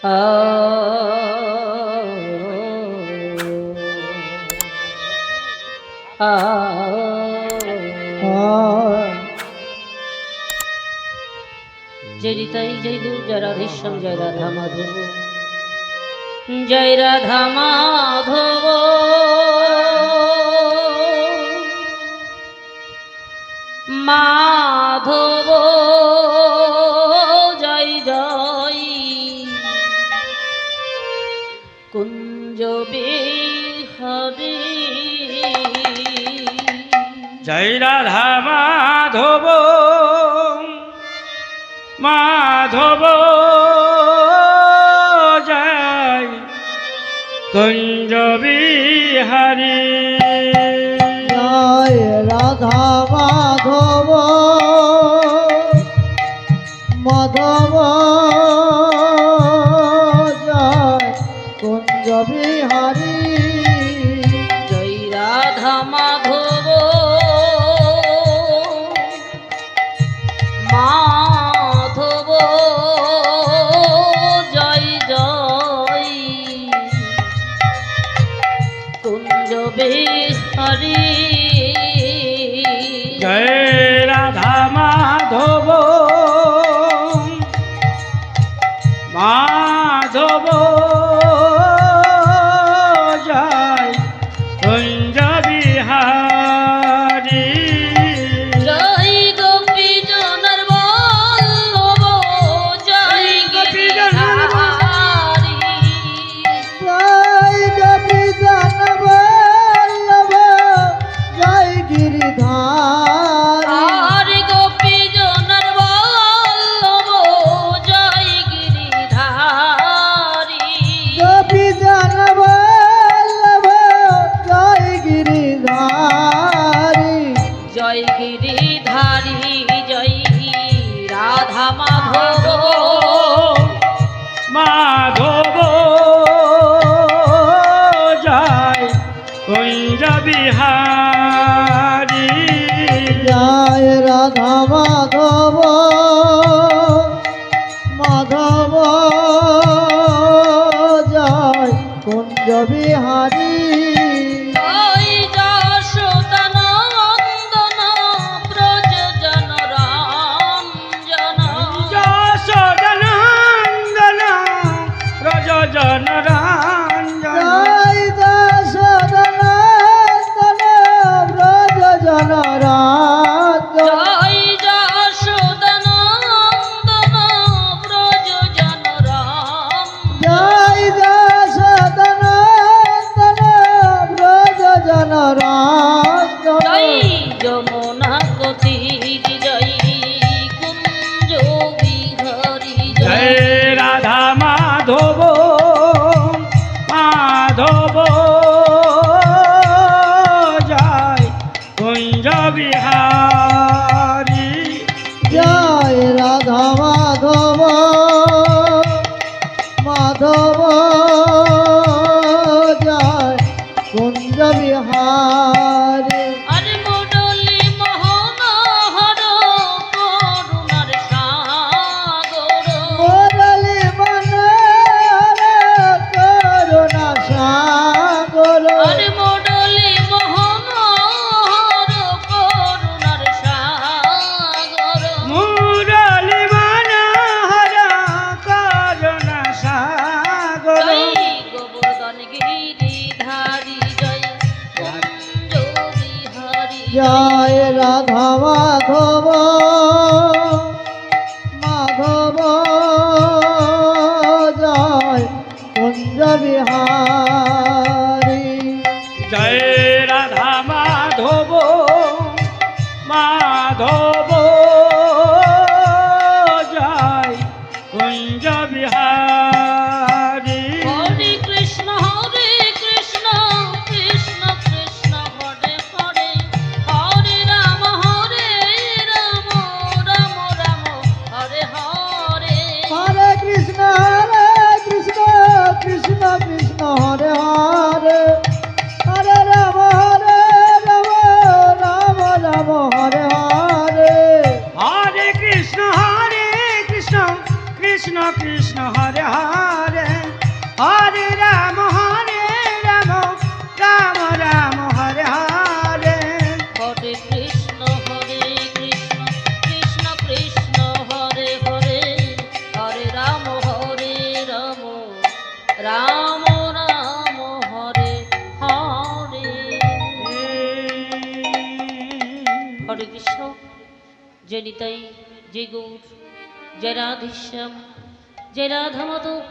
আ আ জয় নিতাই জয় গুরু জয় রাধেশ্যাম জয় রাধা মাধব জয় রাধা মাধব মাধব জয় জয় কুঞ্জ বিহারী জয় রাধা মাধব মাধব জয় কুঞ্জ বিহারী জয় রাধা মাধব মাধব জয় কুঞ্জ বিহারী জয় রাধা মাধব মাধব জয় জয় কুঞ্জ বিহারী জয় রাধা মাধব মাধব জয় কুঞ্জ বিহারী জয় গোপী জনার বল্লভ জয় গিরিধারী জয় গোপী জন বল্লভ জয় গিরিধারী আর গোপী জনার বল্লভ জয় গিরিধারী গোপী জন বল্লভ জয় গিরিধারী জয় গিরিধারী জয় রাধা মাধব মাধব জয় কুঞ্জ বিহারী জয় রাধা মাধব মাধব জয় কুঞ্জ বিহারী জয় যশোদানন্দন ব্রজ জনরঞ্জন যশোদনন্দন প্রযোজন রঞ্জন জয় যশোদনন্দন ব্রজ জনরঞ্জন জয় যশোদানন্দন ব্রজ জনরঞ্জন জয় যশোদনন্দন ব্রজ জনরঞ্জন জয় যমুনা কতির জয় কুঞ্জ বিহারী জয় রাধা মাধব মাধব জয় কুঞ্জ বিহারী জয় রাধা মাধব মাধব জয় কুঞ্জ বিহারী আরে মুরলী মোহনহর করুণার সাগর মুরলী মনোহর করুণা সাগর আরে মুরলী মোহনহর করুণার সাগর মুরলী মনোহর করুণা সাগর জয় গোবর্ধন গিরিধারী জয় কুঞ্জ বিহারী জয় রাধা মাধব মাধব জয় কুঞ্জ বিহারী জয় রাধা মাধব মাধব জয় কুঞ্জ বিহারী হরে কৃষ্ণ কৃষ্ণ কৃষ্ণ হরে হরে হরে রাম রাম রাম হরে হরে হরে কৃষ্ণ কৃষ্ণ কৃষ্ণ হরে হরে হরে রাম রাম রাম হরে হরে জয় নিতাই, জয় গৌর, জয় রাধেশ্যাম, জয় রাধা মাধব,